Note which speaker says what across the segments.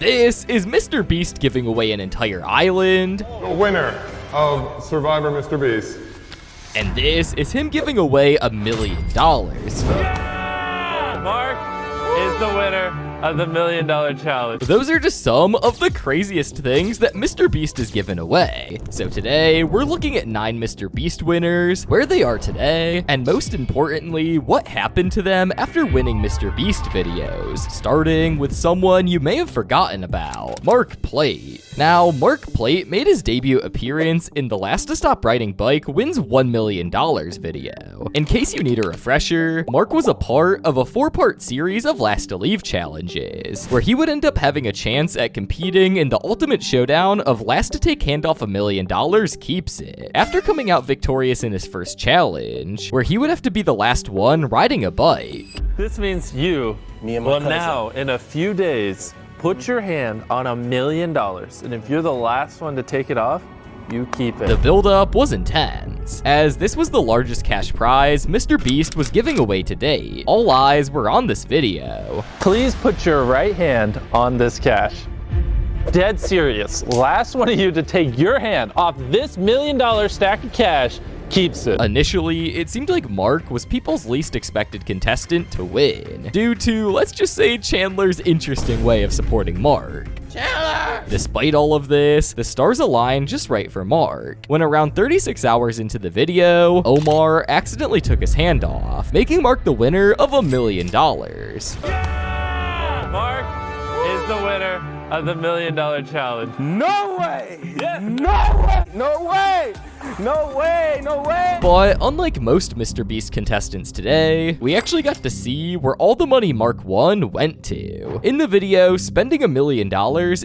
Speaker 1: This is Mr. Beast giving away an entire island.
Speaker 2: The winner of Survivor Mr. Beast.
Speaker 1: And this is him giving away $1 million.
Speaker 3: Yeah! Mark is the winner of the $1 million challenge.
Speaker 1: Those are just some of the craziest things that Mr. Beast has given away. So today, we're looking at 9 Mr. Beast winners, where they are today, and most importantly, what happened to them after winning Mr. Beast videos, starting with someone you may have forgotten about, Mark Plate. Now, Mark Plate made his debut appearance in the Last to Stop Riding Bike Wins $1 Million video. In case you need a refresher, Mark was a part of a 4-part series of Last to Leave challenges, where he would end up having a chance at competing in the ultimate showdown of Last to Take Handoff $1 Million Keeps It, after coming out victorious in his first challenge, where he would have to be the last one riding a bike.
Speaker 3: This means you will now, in a few days, put your hand on $1 million, and if you're the last one to take it off, you keep it.
Speaker 1: The build-up was intense, as this was the largest cash prize Mr. Beast was giving away to date. All eyes were on this video.
Speaker 3: Please put your right hand on this cash. Dead serious. Last one of you to take your hand off this $1 million stack of cash keeps it.
Speaker 1: Initially, it seemed like Mark was people's least expected contestant to win, due to, let's just say, Chandler's interesting way of supporting Mark. Chandler! Despite all of this, the stars aligned just right for Mark, when around 36 hours into the video, Omar accidentally took his hand off, making Mark the winner of $1 million.
Speaker 3: Yeah! Mark is the winner of the $1 million challenge.
Speaker 4: No way!
Speaker 3: Yes!
Speaker 4: No way! No way! No way! No way!
Speaker 1: But unlike most Mr. Beast contestants today, we actually got to see where all the money Mark won went to. In the video, spending $1 million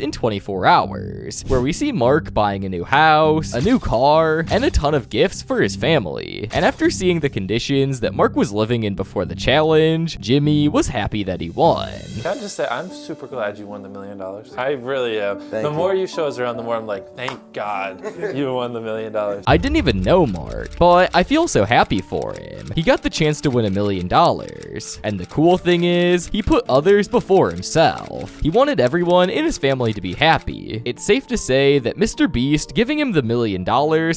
Speaker 1: in 24 hours, where we see Mark buying a new house, a new car, and a ton of gifts for his family. And after seeing the conditions that Mark was living in before the challenge, Jimmy was happy that he won.
Speaker 3: Can I just say, I'm super glad you won the $1 million. I really am. The more you show us around, the more I'm like, thank God you won the $1 million.
Speaker 1: I didn't even know Mark, but I feel so happy for him. He got the chance to win $1 million. And the cool thing is, he put others before himself. He wanted everyone in his family to be happy. It's safe to say that Mr. Beast giving him the $1 million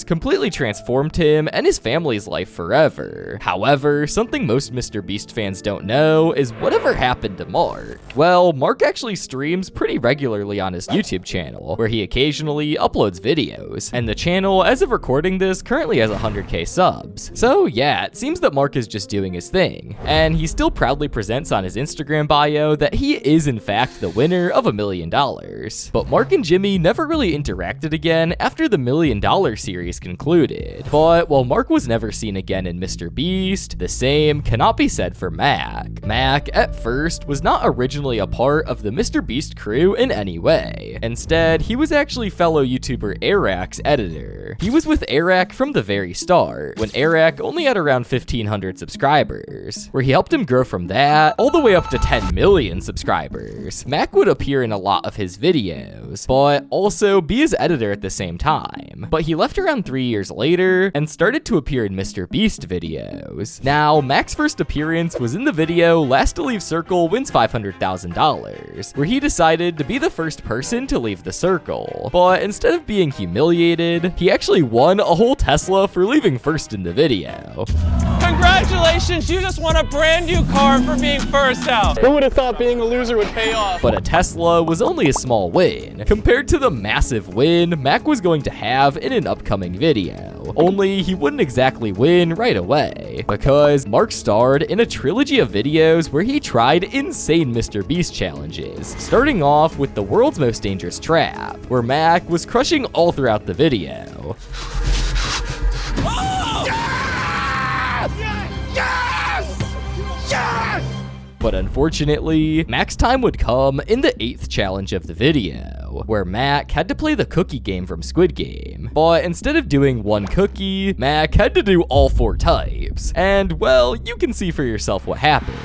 Speaker 1: completely transformed him and his family's life forever. However, something most Mr. Beast fans don't know is whatever happened to Mark. Well, Mark actually streams pretty regularly on his YouTube channel, where he occasionally uploads videos, and the channel, as of recording this, currently has 100k subs. So yeah, it seems that Mark is just doing his thing, and he still proudly presents on his Instagram bio that he is in fact the winner of $1 million. But Mark and Jimmy never really interacted again after the $1 million series concluded. But while Mark was never seen again in Mr. Beast, the same cannot be said for Mac. Mac, at first, was not originally a part of the Mr. Beast crew in any way. Instead, he was actually fellow YouTuber Arak's editor. He was with Arak from the very start, when Arak only had around 1,500 subscribers, where he helped him grow from that all the way up to 10 million subscribers. Mac would appear in a lot of his videos, but also be his editor at the same time. But he left around 3 years later and started to appear in Mr. Beast videos. Now, Mac's first appearance was in the video Last to Leave Circle Wins $500,000, where he decided to be the first person to leave the circle. But instead of being humiliated, he actually won a whole Tesla for leaving first in the video.
Speaker 3: Congratulations, you just won a brand new car for being first out.
Speaker 4: Who would have thought being a loser would pay off?
Speaker 1: But a Tesla was only a small win compared to the massive win Mac was going to have in an upcoming video. Only he wouldn't exactly win right away, because Mark starred in a trilogy of videos where he tried insane Mr. Beast challenges, starting off with the world's most dangerous trap, where Mac was crushing all throughout the video. But unfortunately, Mac's time would come in the 8th challenge of the video, where Mac had to play the cookie game from Squid Game. But instead of doing one cookie, Mac had to do all 4 types. And well, you can see for yourself what happened.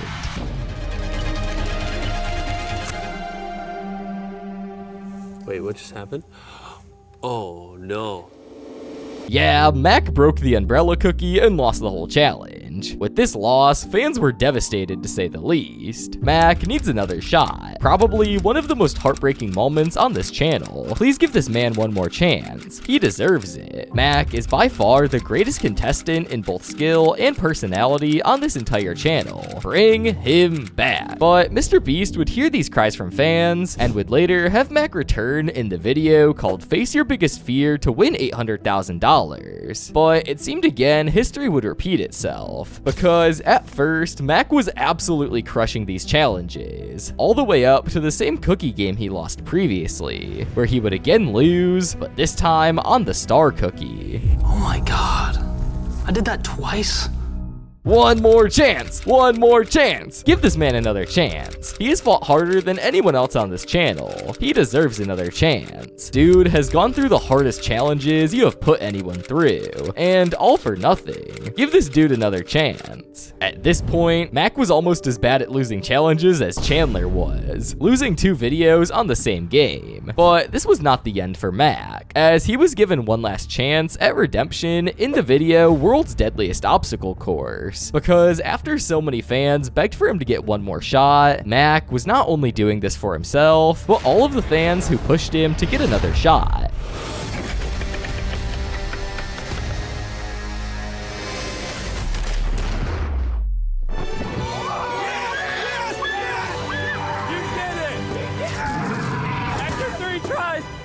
Speaker 5: Wait, what just happened? Oh no.
Speaker 1: Yeah, Mac broke the umbrella cookie and lost the whole challenge. challenge. With this loss, fans were devastated to say the least. Mac needs another shot. Probably one of the most heartbreaking moments on this channel. Please give this man one more chance. He deserves it. Mac is by far the greatest contestant in both skill and personality on this entire channel. Bring him back. But MrBeast would hear these cries from fans and would later have Mac return in the video called Face Your Biggest Fear to win $800,000. But it seemed again history would repeat itself, because at first Mac was absolutely crushing these challenges, all the way up to the same cookie game he lost previously, where he would again lose, but this time on the star cookie.
Speaker 5: Oh my god. I did that twice?
Speaker 1: One more chance! One more chance! Give this man another chance. He has fought harder than anyone else on this channel. He deserves another chance. Dude has gone through the hardest challenges you have put anyone through, and all for nothing. Give this dude another chance. At this point, Mac was almost as bad at losing challenges as Chandler was, losing 2 videos on the same game. But this was not the end for Mac, as he was given one last chance at redemption in the video World's Deadliest Obstacle Course. Because after so many fans begged for him to get one more shot, Mac was not only doing this for himself, but all of the fans who pushed him to get another shot.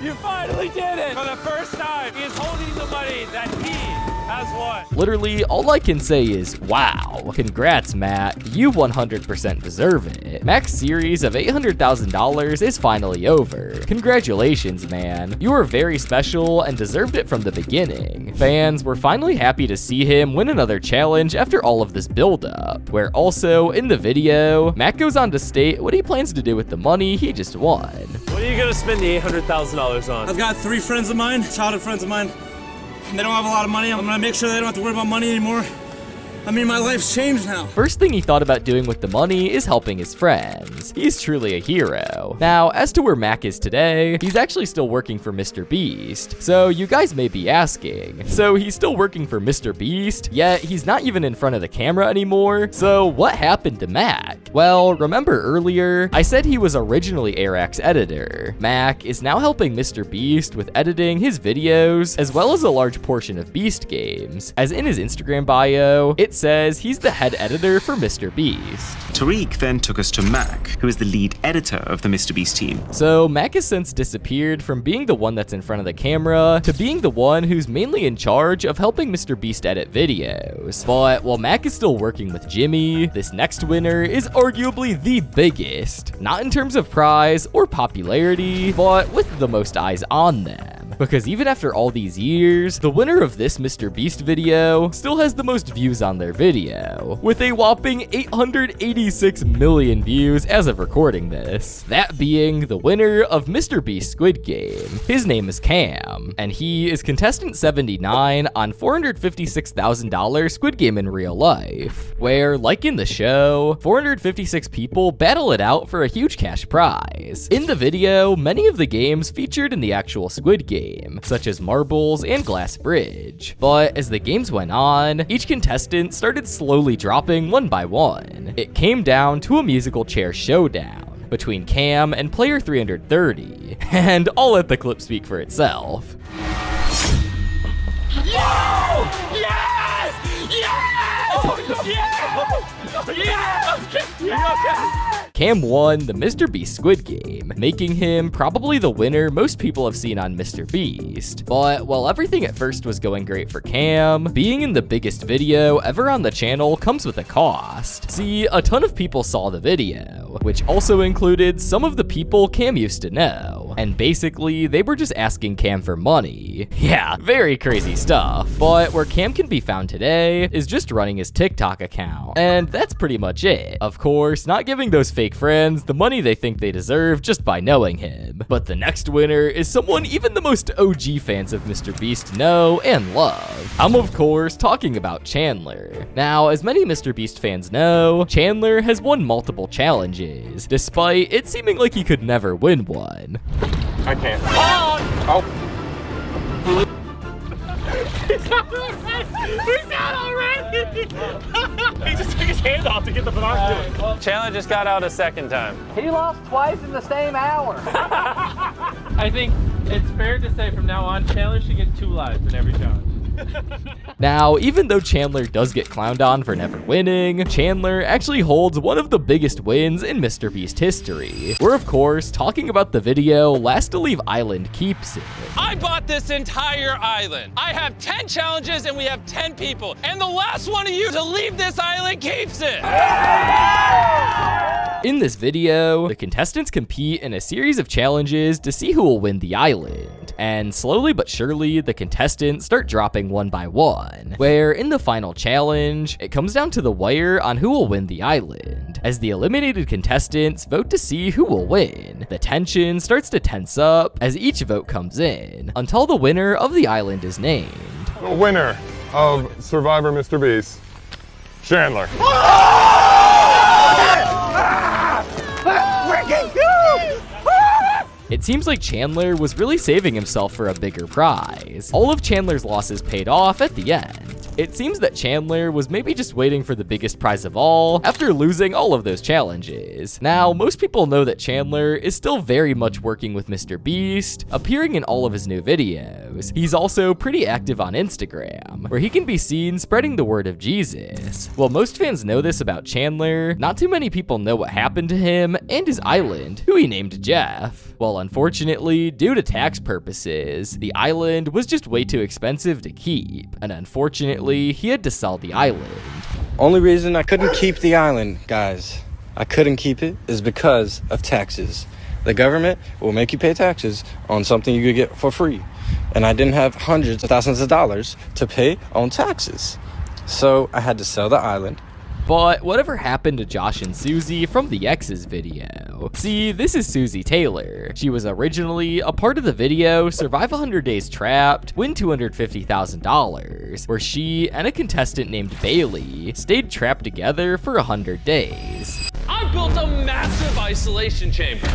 Speaker 3: You finally did it! For the first time, he is holding the money that he has won.
Speaker 1: Literally, all I can say is, wow. Congrats, Mac. You 100% deserve it. Mac's series of $800,000 is finally over. Congratulations, man. You were very special and deserved it from the beginning. Fans were finally happy to see him win another challenge after all of this buildup, where also, in the video, Mac goes on to state what he plans to do with the money he just won.
Speaker 3: What are you gonna spend the $800,000 on?
Speaker 6: I've got 3 friends of mine, childhood friends of mine, and they don't have a lot of money. I'm gonna make sure they don't have to worry about money anymore. I mean, my life's changed now.
Speaker 1: First thing he thought about doing with the money is helping his friends. He's truly a hero. Now, as to where Mac is today, he's actually still working for MrBeast. So you guys may be asking, so he's still working for MrBeast, yet he's not even in front of the camera anymore? So what happened to Mac? Well, remember earlier, I said he was originally Airac's editor. Mac is now helping MrBeast with editing his videos, as well as a large portion of Beast games. As in his Instagram bio, it says he's the head editor for MrBeast.
Speaker 7: Tariq then took us to Mac, who is the lead editor of the MrBeast team.
Speaker 1: So Mac has since disappeared from being the one that's in front of the camera to being the one who's mainly in charge of helping MrBeast edit videos. But while Mac is still working with Jimmy, this next winner is arguably the biggest. Not in terms of prize or popularity, but with the most eyes on them. Because even after all these years, the winner of this MrBeast video still has the most views on their video, with a whopping 886 million views as of recording this. That being the winner of MrBeast Squid Game. His name is Cam, and he is contestant 79 on $456,000 Squid Game in real life, where, like in the show, 456 people battle it out for a huge cash prize. In the video, many of the games featured in the actual Squid Game, such as Marbles and Glass Bridge. But as the games went on, each contestant started slowly dropping one by one. It came down to a musical chair showdown between Cam and player 330, and I'll let the clip speak for itself.
Speaker 3: Yes! Yes! Oh, yes! Yes! Yes!
Speaker 1: Cam won the MrBeast Squid Game, making him probably the winner most people have seen on MrBeast. But while everything at first was going great for Cam, being in the biggest video ever on the channel comes with a cost. See, a ton of people saw the video, which also included some of the people Cam used to know. And basically, they were just asking Cam for money. Yeah, very crazy stuff. But where Cam can be found today is just running his TikTok account. And that's pretty much it. Of course, not giving those fake friends the money they think they deserve just by knowing him. But the next winner is someone even the most OG fans of MrBeast know and love. I'm of course talking about Chandler. Now, as many MrBeast fans know, Chandler has won multiple challenges, despite it seeming like he could never win one.
Speaker 2: I can't.
Speaker 3: Oh!
Speaker 2: Oh.
Speaker 6: out already! He just took his hand off to get the binoculars.
Speaker 3: Chandler just got out a second time.
Speaker 4: He lost twice in the same hour.
Speaker 3: I think it's fair to say from now on, Chandler should get 2 lives in every challenge.
Speaker 1: Now, even though Chandler does get clowned on for never winning, Chandler actually holds one of the biggest wins in MrBeast history. We're of course talking about the video Last to Leave Island Keeps It.
Speaker 3: I bought this entire island. I have 10 challenges and we have 10 people. And the last one of you to leave this island keeps it.
Speaker 1: In this video, the contestants compete in a series of challenges to see who will win the island. And slowly but surely, the contestants start dropping one by one, where in the final challenge, it comes down to the wire on who will win the island. As the eliminated contestants vote to see who will win, the tension starts to tense up as each vote comes in, until the winner of the island is named.
Speaker 2: The winner of Survivor MrBeast, Chandler.
Speaker 1: It seems like Chandler was really saving himself for a bigger prize. All of Chandler's losses paid off at the end. It seems that Chandler was maybe just waiting for the biggest prize of all after losing all of those challenges. Now, most people know that Chandler is still very much working with MrBeast, appearing in all of his new videos. He's also pretty active on Instagram, where he can be seen spreading the word of Jesus. While most fans know this about Chandler, not too many people know what happened to him and his island, who he named Jeff. Well, unfortunately, due to tax purposes, the island was just way too expensive to keep, and unfortunately, he had to sell the island.
Speaker 8: Only reason I couldn't keep the island, guys, I couldn't keep it is because of taxes. The government will make you pay taxes on something you could get for free. And I didn't have hundreds of thousands of dollars to pay on taxes. So I had to sell the island.
Speaker 1: But whatever happened to Josh and Suzie from the X's video? See, this is Suzie Taylor. She was originally a part of the video Survive 100 Days Trapped, Win $250,000, where she and a contestant named Bailey stayed trapped together for 100 days.
Speaker 9: I built a massive isolation chamber.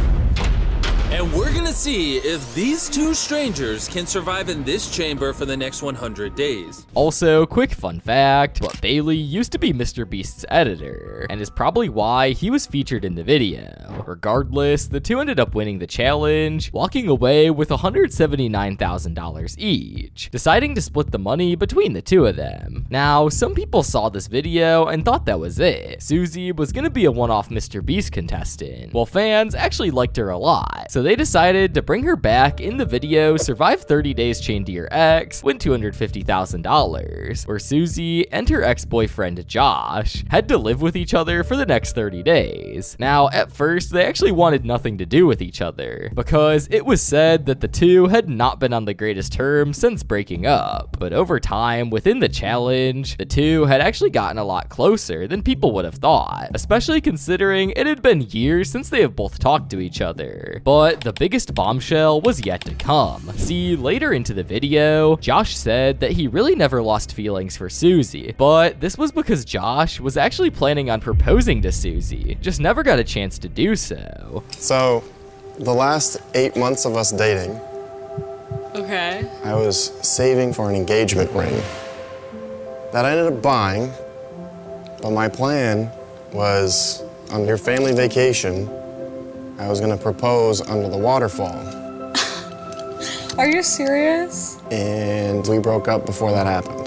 Speaker 9: And we're gonna see if these two strangers can survive in this chamber for the next 100 days.
Speaker 1: Also, quick fun fact, but Bailey used to be MrBeast's editor, and is probably why he was featured in the video. Regardless, the two ended up winning the challenge, walking away with $179,000 each, deciding to split the money between the two of them. Now, some people saw this video and thought that was it. Suzie was gonna be a one-off MrBeast contestant, while fans actually liked her a lot. So they decided to bring her back in the video Survive 30 Days Chained to Your Ex, Win $250,000, where Suzie and her ex-boyfriend Josh had to live with each other for the next 30 days. Now, at first, they actually wanted nothing to do with each other, because it was said that the two had not been on the greatest terms since breaking up. But over time, within the challenge, the two had actually gotten a lot closer than people would have thought, especially considering it had been years since they have both talked to each other. But the biggest bombshell was yet to come. See, later into the video, Josh said that he really never lost feelings for Suzie, but this was because Josh was actually planning on proposing to Suzie, just never got a chance to do so.
Speaker 10: So, the last 8 months of us dating,
Speaker 11: okay,
Speaker 10: I was saving for an engagement ring that I ended up buying, but my plan was on your family vacation, I was gonna propose under the waterfall.
Speaker 11: Are you serious?
Speaker 10: And we broke up before that happened.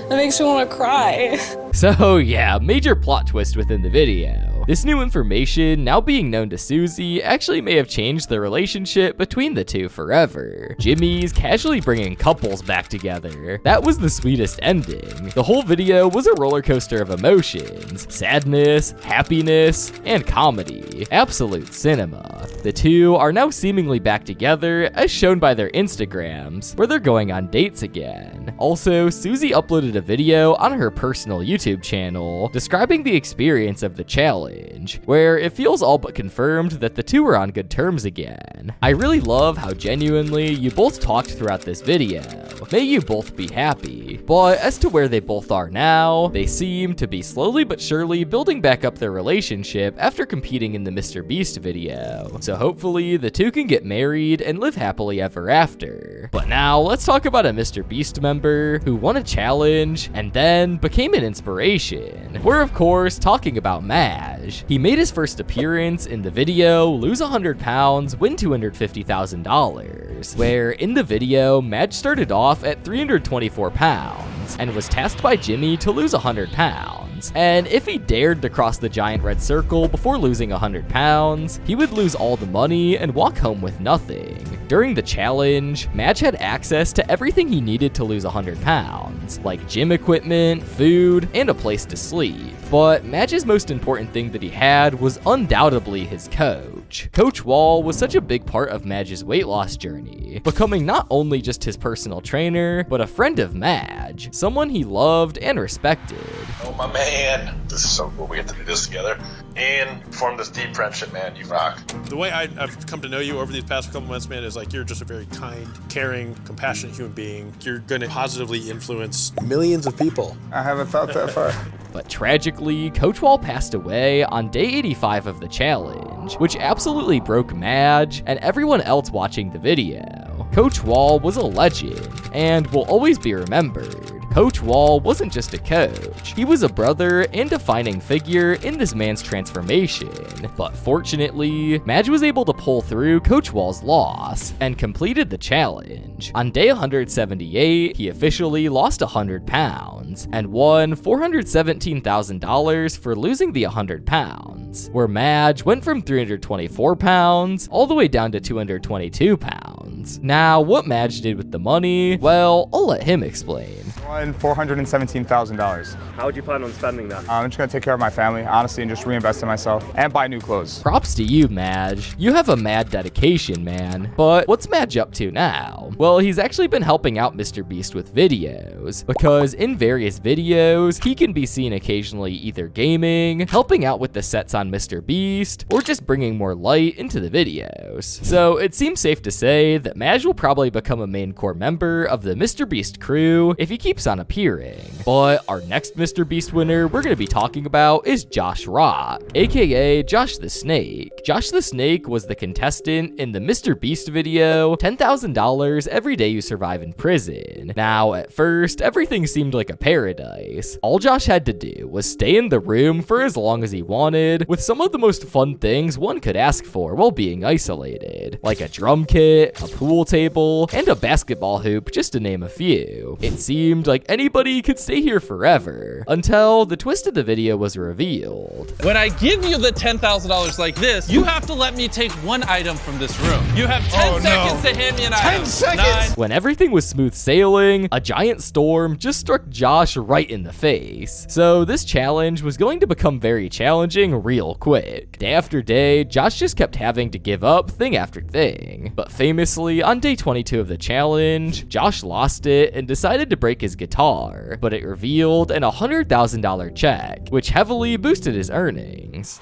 Speaker 11: That makes me want to cry.
Speaker 1: So yeah, major plot twist within the video. This new information, now being known to Suzie, actually may have changed the relationship between the two forever. Jimmy's casually bringing couples back together. That was the sweetest ending. The whole video was a roller coaster of emotions, sadness, happiness, and comedy. Absolute cinema. The two are now seemingly back together, as shown by their Instagrams, where they're going on dates again. Also, Suzie uploaded a video on her personal YouTube channel describing the experience of the challenge. challenge, where it feels all but confirmed that the two are on good terms again. I really love how genuinely you both talked throughout this video. May you both be happy. But as to where they both are now, they seem to be slowly but surely building back up their relationship after competing in the MrBeast video. So hopefully the two can get married and live happily ever after. But now let's talk about a MrBeast member who won a challenge and then became an inspiration. We're of course talking about Maj. He made his first appearance in the video Lose 100 Pounds, Win $250,000, where in the video Maj started off at 324 pounds and was tasked by Jimmy to lose 100 pounds. And if he dared to cross the giant red circle before losing 100 pounds, he would lose all the money and walk home with nothing. During the challenge, Maj had access to everything he needed to lose 100 pounds, like gym equipment, food, and a place to sleep. But Maj's most important thing that he had was undoubtedly his coach. Coach Wall was such a big part of Maj's weight loss journey, becoming not only just his personal trainer, but a friend of Maj, someone he loved and respected.
Speaker 12: Oh my man, this is so cool. We get to do this together and form this deep friendship, man. You rock.
Speaker 13: The way I've come to know you over these past couple months, man, is like you're just a very kind, caring, compassionate human being. You're gonna positively influence millions of people.
Speaker 4: I haven't thought that far.
Speaker 1: But tragically, Coach Wall passed away on day 85 of the challenge, which absolutely broke Maj and everyone else watching the video. Coach Wall was a legend and will always be remembered. Coach Wall wasn't just a coach, he was a brother and defining figure in this man's transformation. But fortunately, Maj was able to pull through Coach Wall's loss and completed the challenge. On day 178, he officially lost 100 pounds and won $417,000 for losing the 100 pounds, where Maj went from 324 pounds all the way down to 222 pounds. Now, what Maj did with the money, well, I'll let him explain.
Speaker 4: Won $417,000.
Speaker 14: How would you plan on spending that?
Speaker 4: I'm just gonna take care of my family, honestly, and just reinvest in myself and buy new clothes.
Speaker 1: Props to you, Maj. You have a mad dedication, man. But what's Maj up to now? Well, he's actually been helping out MrBeast with videos, because in various videos, he can be seen occasionally either gaming, helping out with the sets on MrBeast, or just bringing more light into the videos. So it seems safe to say that Maj will probably become a main core member of the MrBeast crew if he keeps on appearing. But our next MrBeast winner we're going to be talking about is Josh Rock, aka Josh the Snake. Josh the Snake was the contestant in the MrBeast video $10,000 every day you survive in prison. Now, at first, everything seemed like a paradise. All Josh had to do was stay in the room for as long as he wanted, with some of the most fun things one could ask for while being isolated, like a drum kit, a pool table, and a basketball hoop, just to name a few. It seemed like anybody could stay here forever, until the twist of the video was revealed.
Speaker 9: When I give you the $10,000 like this, you have to let me take one item from this room. You have 10 seconds to hand me an item.
Speaker 4: 10 seconds?
Speaker 9: 9.
Speaker 1: When everything was smooth sailing, a giant storm just struck Josh right in the face. So this challenge was going to become very challenging real quick. Day after day, Josh just kept having to give up thing after thing. But famously, on day 22 of the challenge, Josh lost it and decided to break his guitar, but it revealed an $100,000 check, which heavily boosted his earnings.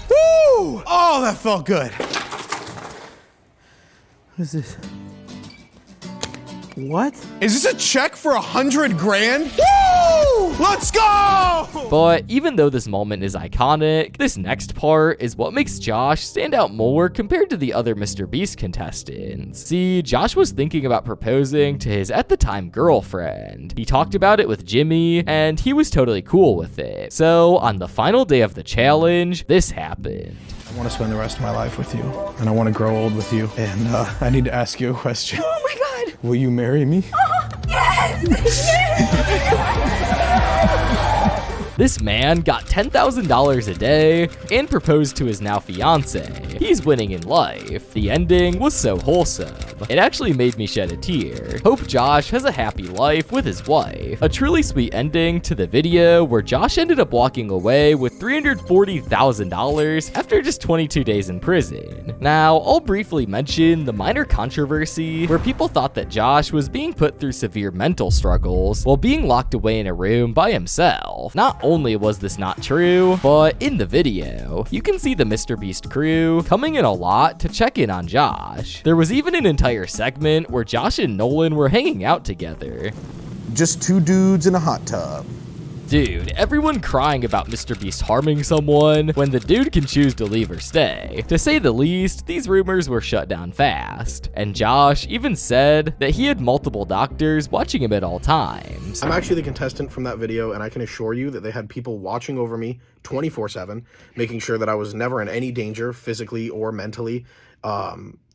Speaker 6: Woo! Oh, that felt good. What is this? What? Is this a check for 100 grand? Woo! Let's go!
Speaker 1: But even though this moment is iconic, this next part is what makes Josh stand out more compared to the other MrBeast contestants. See, Josh was thinking about proposing to his at the time girlfriend. He talked about it with Jimmy, and he was totally cool with it. So on the final day of the challenge, this happened.
Speaker 6: I want to spend the rest of my life with you, and I want to grow old with you, and I need to ask you a question.
Speaker 11: Oh my god!
Speaker 6: Will you marry me?
Speaker 11: Oh, yes!
Speaker 1: This man got $10,000 a day and proposed to his now fiance. He's winning in life. The ending was so wholesome. It actually made me shed a tear. Hope Josh has a happy life with his wife. A truly sweet ending to the video where Josh ended up walking away with $340,000 after just 22 days in prison. Now, I'll briefly mention the minor controversy where people thought that Josh was being put through severe mental struggles while being locked away in a room by himself. Not only was this not true, but in the video, you can see the MrBeast crew coming in a lot to check in on Josh. There was even an entire segment where Josh and Nolan were hanging out together.
Speaker 14: Just two dudes in a hot tub.
Speaker 1: Dude, everyone crying about MrBeast harming someone when the dude can choose to leave or stay. To say the least, these rumors were shut down fast. And Josh even said that he had multiple doctors watching him at all times.
Speaker 15: I'm actually the contestant from that video, and I can assure you that they had people watching over me 24/7, making sure that I was never in any danger, physically or mentally.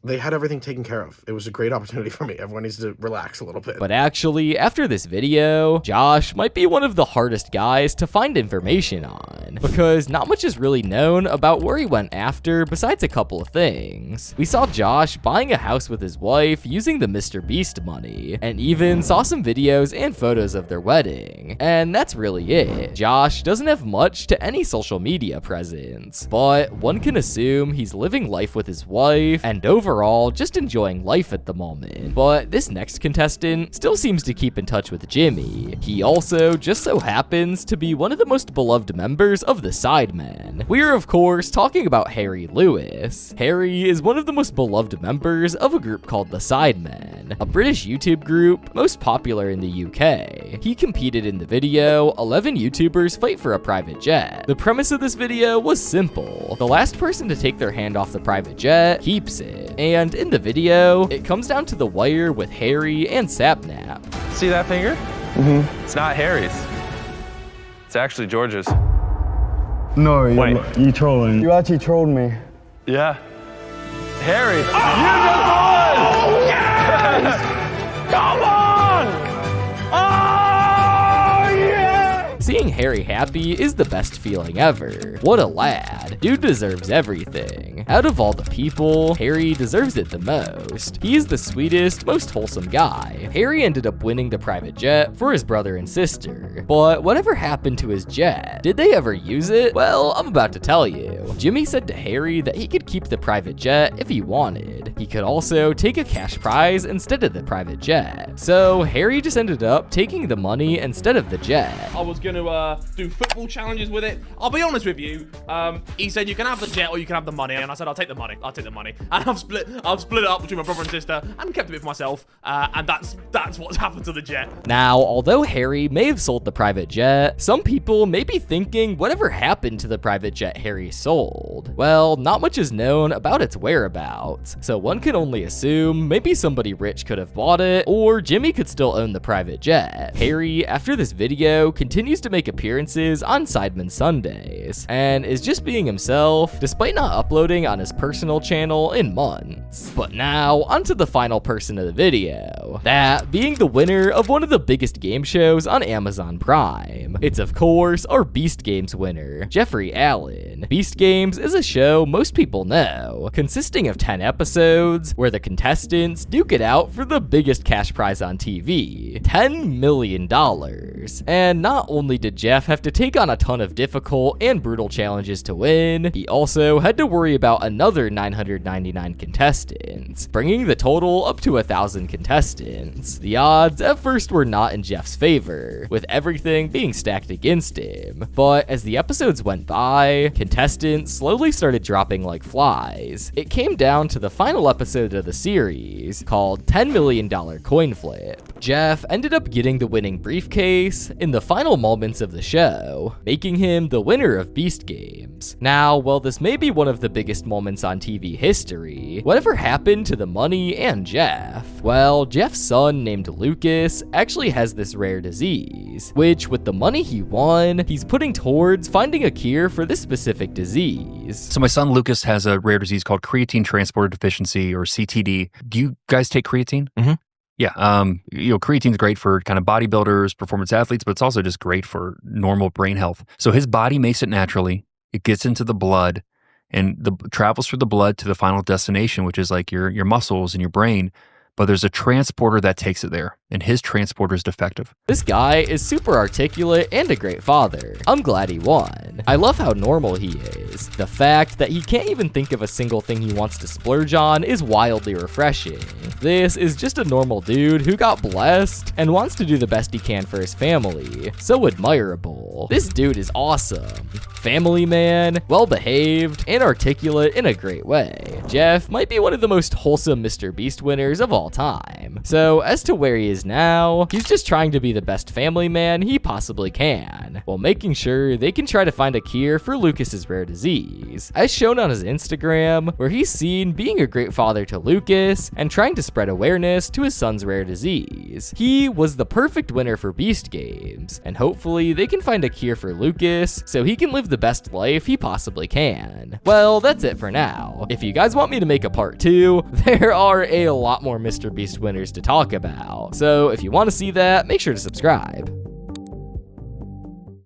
Speaker 15: They had everything taken care of. It was a great opportunity for me. Everyone needs to relax a little bit.
Speaker 1: But actually, after this video, Josh might be one of the hardest guys to find information on, because not much is really known about where he went after besides a couple of things. We saw Josh buying a house with his wife using the MrBeast money, and even saw some videos and photos of their wedding. And that's really it. Josh doesn't have much to any social media presence, but one can assume he's living life with his wife and overall just enjoying life at the moment. But this next contestant still seems to keep in touch with Jimmy. He also just so happens to be one of the most beloved members of the Sidemen. We are of course talking about Harry Lewis. Harry is one of the most beloved members of a group called the Sidemen, a British YouTube group most popular in the UK. He competed in the video 11 YouTubers Fight for a Private Jet. The premise of this video was simple. The last person to take their hand off the private jet keeps it. And in the video, it comes down to the wire with Harry and Sapnap.
Speaker 3: See that finger?
Speaker 14: Mm-hmm.
Speaker 3: It's not Harry's. It's actually George's.
Speaker 14: No,
Speaker 3: Wait.
Speaker 14: you trolling. You actually trolled me.
Speaker 3: Yeah. Harry, you just won! Yes! Come on! Oh, yeah!
Speaker 1: Seeing Harry happy is the best feeling ever. What a lad. Dude deserves everything. Out of all the people, Harry deserves it the most. He is the sweetest, most wholesome guy. Harry ended up winning the private jet for his brother and sister. But whatever happened to his jet? Did they ever use it? Well, I'm about to tell you. Jimmy said to Harry that he could keep the private jet if he wanted. He could also take a cash prize instead of the private jet. So Harry just ended up taking the money instead of the jet.
Speaker 16: I was gonna do football challenges with it. I'll be honest with you. He said you can have the jet or you can have the money, and I said I'll take the money. I'll take the money, and I've split it up between my brother and sister, and kept it for myself. And that's what's happened to the jet.
Speaker 1: Now, although Harry may have sold the private jet, some people may be thinking whatever happened to the private jet Harry sold. Well, not much is known about its whereabouts, so one can only assume maybe somebody rich could have bought it, or Jimmy could still own the private jet. Harry, after this video, continues to make appearances on Sidemen Sundays, and is just being himself, despite not uploading on his personal channel in months. But now, onto the final person of the video, that being the winner of one of the biggest game shows on Amazon Prime. It's of course our Beast Games winner, Jeffrey Allen. Beast Games is a show most people know, consisting of 10 episodes, where the contestants duke it out for the biggest cash prize on TV, $10 million. And not only did Jeff have to take on a ton of difficult and brutal challenges to win, he also had to worry about another 999 contestants, bringing the total up to 1,000 contestants. The odds at first were not in Jeff's favor, with everything being stacked against him, but as the episodes went by, contestants slowly started dropping like flies. It came down to the final episode of the series, called $10 Million Coin Flip. Jeff ended up getting the winning briefcase in the final moments of the show, making him the winner of Beast Games. Now, while this may be one of the biggest moments on TV history, whatever happened to the money and Jeff? Well, Jeff's son named Lucas actually has this rare disease, which with the money he won, he's putting towards finding a cure for this specific disease.
Speaker 17: So my son Lucas has a rare disease called creatine transporter deficiency, or CTD. Do you guys take creatine?
Speaker 18: Mm-hmm.
Speaker 17: Yeah, creatine's great for kind of bodybuilders, performance athletes, but it's also just great for normal brain health. So his body makes it naturally. It gets into the blood and travels through the blood to the final destination, which is like your muscles and your brain. But there's a transporter that takes it there, and his transporter is defective.
Speaker 1: This guy is super articulate and a great father. I'm glad he won. I love how normal he is. The fact that he can't even think of a single thing he wants to splurge on is wildly refreshing. This is just a normal dude who got blessed and wants to do the best he can for his family. So admirable. cool. This dude is awesome. Family man, well-behaved, and articulate in a great way. Jeff might be one of the most wholesome MrBeast winners of all time. So as to where he is now, he's just trying to be the best family man he possibly can, while making sure they can try to find a cure for Lucas's rare disease, as shown on his Instagram, where he's seen being a great father to Lucas and trying to spread awareness to his son's rare disease. He was the perfect winner for Beast Games, and hopefully they can find a cure for Lucas so he can live the best life he possibly can. Well, that's it for now. If you guys want me to make a part 2, there are a lot more MrBeast winners to talk about, so if you want to see that, make sure to subscribe.